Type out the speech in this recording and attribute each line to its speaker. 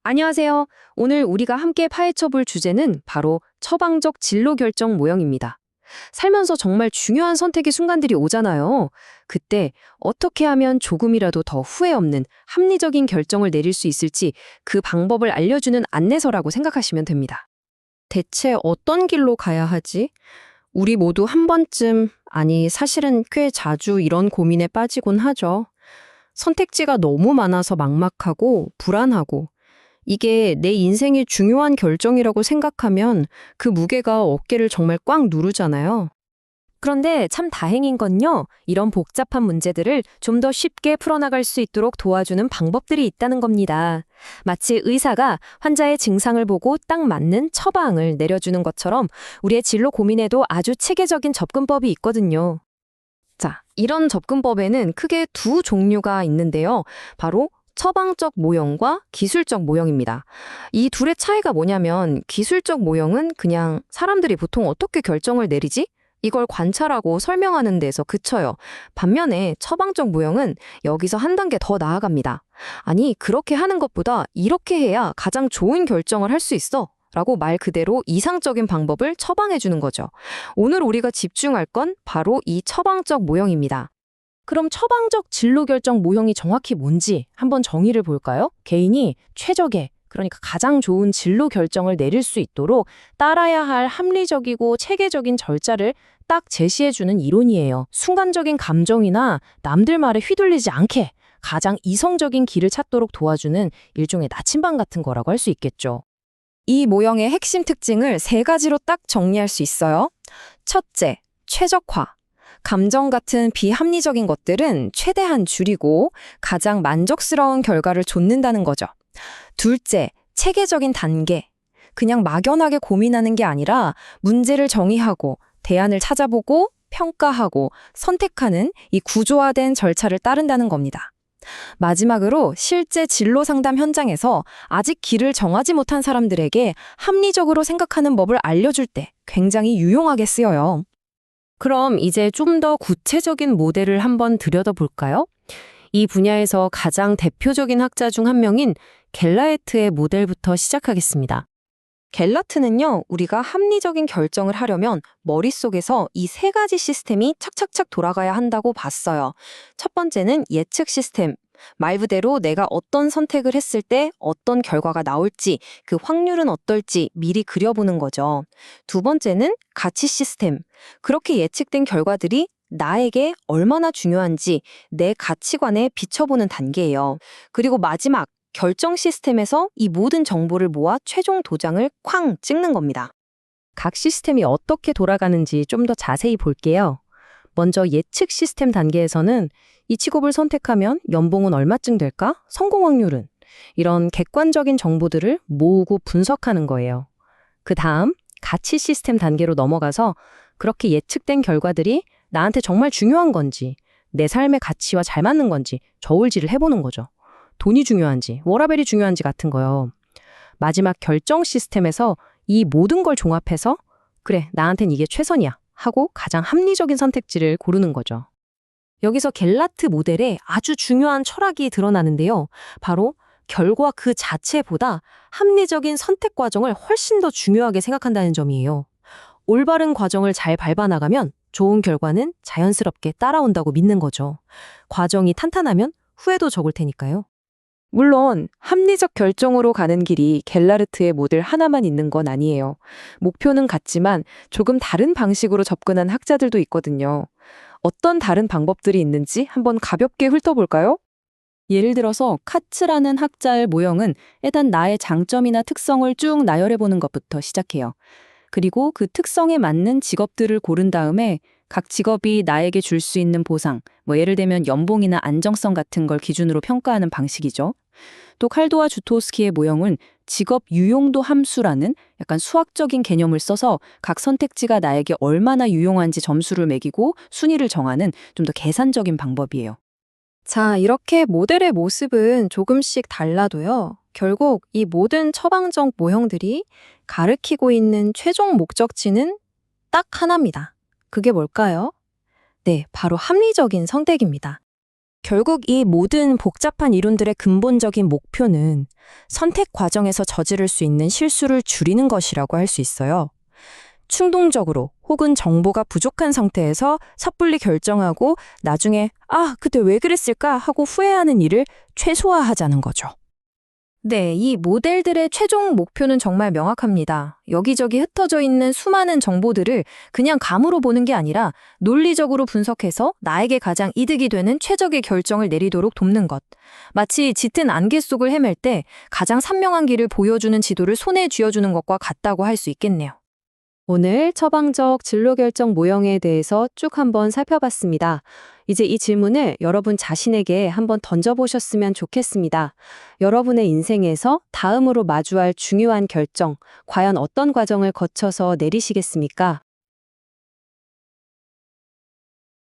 Speaker 1: 안녕하세요. 오늘 우리가 함께 파헤쳐 볼 주제는 바로 처방적 진로 결정 모형입니다. 살면서 정말 중요한 선택의 순간들이 오잖아요. 그때 어떻게 하면 조금이라도 더 후회 없는 합리적인 결정을 내릴 수 있을지 그 방법을 알려주는 안내서라고 생각하시면 됩니다. 대체 어떤 길로 가야 하지? 우리 모두 한 번쯤, 아니 사실은 꽤 자주 이런 고민에 빠지곤 하죠. 선택지가 너무 많아서 막막하고 불안하고 이게 내 인생의 중요한 결정이라고 생각하면 그 무게가 어깨를 정말 꽉 누르잖아요. 그런데 참 다행인 건요, 이런 복잡한 문제들을 좀 더 쉽게 풀어나갈 수 있도록 도와주는 방법들이 있다는 겁니다. 마치 의사가 환자의 증상을 보고 딱 맞는 처방을 내려주는 것처럼 우리의 진로 고민에도 아주 체계적인 접근법이 있거든요. 자, 이런 접근법에는 크게 두 종류가 있는데요. 바로 처방적 모형과 기술적 모형입니다. 이 둘의 차이가 뭐냐면 기술적 모형은 그냥 사람들이 보통 어떻게 결정을 내리지? 이걸 관찰하고 설명하는 데서 그쳐요. 반면에 처방적 모형은 여기서 한 단계 더 나아갑니다. 아니, 그렇게 하는 것보다 이렇게 해야 가장 좋은 결정을 할 수 있어. 라고 말 그대로 이상적인 방법을 처방해 주는 거죠. 오늘 우리가 집중할 건 바로 이 처방적 모형입니다. 그럼 처방적 진로 결정 모형이 정확히 뭔지 한번 정의를 볼까요? 개인이 최적의, 그러니까 가장 좋은 진로 결정을 내릴 수 있도록 따라야 할 합리적이고 체계적인 절차를 딱 제시해주는 이론이에요. 순간적인 감정이나 남들 말에 휘둘리지 않게 가장 이성적인 길을 찾도록 도와주는 일종의 나침반 같은 거라고 할 수 있겠죠. 이 모형의 핵심 특징을 세 가지로 딱 정리할 수 있어요. 첫째, 최적화. 감정 같은 비합리적인 것들은 최대한 줄이고 가장 만족스러운 결과를 좇는다는 거죠. 둘째, 체계적인 단계. 그냥 막연하게 고민하는 게 아니라 문제를 정의하고 대안을 찾아보고 평가하고 선택하는 이 구조화된 절차를 따른다는 겁니다. 마지막으로 실제 진로 상담 현장에서 아직 길을 정하지 못한 사람들에게 합리적으로 생각하는 법을 알려줄 때 굉장히 유용하게 쓰여요. 그럼 이제 좀 더 구체적인 모델을 한번 들여다볼까요? 이 분야에서 가장 대표적인 학자 중 한 명인 갤라에트의 모델부터 시작하겠습니다. 갤라트는요, 우리가 합리적인 결정을 하려면 머릿속에서 이 세 가지 시스템이 착착착 돌아가야 한다고 봤어요. 첫 번째는 예측 시스템. 말 그대로 내가 어떤 선택을 했을 때 어떤 결과가 나올지, 그 확률은 어떨지 미리 그려보는 거죠. 두 번째는 가치 시스템. 그렇게 예측된 결과들이 나에게 얼마나 중요한지 내 가치관에 비춰보는 단계예요. 그리고 마지막, 결정 시스템에서 이 모든 정보를 모아 최종 도장을 쾅 찍는 겁니다. 각 시스템이 어떻게 돌아가는지 좀 더 자세히 볼게요. 먼저 예측 시스템 단계에서는 이 직업을 선택하면 연봉은 얼마쯤 될까? 성공 확률은? 이런 객관적인 정보들을 모으고 분석하는 거예요. 그 다음 가치 시스템 단계로 넘어가서 그렇게 예측된 결과들이 나한테 정말 중요한 건지, 내 삶의 가치와 잘 맞는 건지 저울질을 해보는 거죠. 돈이 중요한지, 워라밸이 중요한지 같은 거요. 마지막 결정 시스템에서 이 모든 걸 종합해서 그래, 나한텐 이게 최선이야 하고 가장 합리적인 선택지를 고르는 거죠. 여기서 갤라트 모델에 아주 중요한 철학이 드러나는데요. 바로 결과 그 자체보다 합리적인 선택 과정을 훨씬 더 중요하게 생각한다는 점이에요. 올바른 과정을 잘 밟아나가면 좋은 결과는 자연스럽게 따라온다고 믿는 거죠. 과정이 탄탄하면 후회도 적을 테니까요. 물론 합리적 결정으로 가는 길이 갤라르트의 모델 하나만 있는 건 아니에요. 목표는 같지만 조금 다른 방식으로 접근한 학자들도 있거든요. 어떤 다른 방법들이 있는지 한번 가볍게 훑어볼까요? 예를 들어서 카츠라는 학자의 모형은 일단 나의 장점이나 특성을 쭉 나열해보는 것부터 시작해요. 그리고 그 특성에 맞는 직업들을 고른 다음에 각 직업이 나에게 줄 수 있는 보상, 예를 들면 연봉이나 안정성 같은 걸 기준으로 평가하는 방식이죠. 또 칼도와 주토스키의 모형은 직업 유용도 함수라는 약간 수학적인 개념을 써서 각 선택지가 나에게 얼마나 유용한지 점수를 매기고 순위를 정하는 좀 더 계산적인 방법이에요. 자, 이렇게 모델의 모습은 조금씩 달라도요. 결국 이 모든 처방적 모형들이 가리키고 있는 최종 목적지는 딱 하나입니다. 그게 뭘까요? 네, 바로 합리적인 선택입니다.
Speaker 2: 결국 이 모든 복잡한 이론들의 근본적인 목표는 선택 과정에서 저지를 수 있는 실수를 줄이는 것이라고 할 수 있어요. 충동적으로 혹은 정보가 부족한 상태에서 섣불리 결정하고 나중에 그때 왜 그랬을까 하고 후회하는 일을 최소화하자는 거죠.
Speaker 1: 네, 이 모델들의 최종 목표는 정말 명확합니다. 여기저기 흩어져 있는 수많은 정보들을 그냥 감으로 보는 게 아니라 논리적으로 분석해서 나에게 가장 이득이 되는 최적의 결정을 내리도록 돕는 것. 마치 짙은 안개 속을 헤맬 때 가장 선명한 길을 보여주는 지도를 손에 쥐어주는 것과 같다고 할 수 있겠네요. 오늘 처방적 진로 결정 모형에 대해서 쭉 한번 살펴봤습니다. 이제 이 질문을 여러분 자신에게 한번 던져보셨으면 좋겠습니다. 여러분의 인생에서 다음으로 마주할 중요한 결정, 과연 어떤 과정을 거쳐서 내리시겠습니까?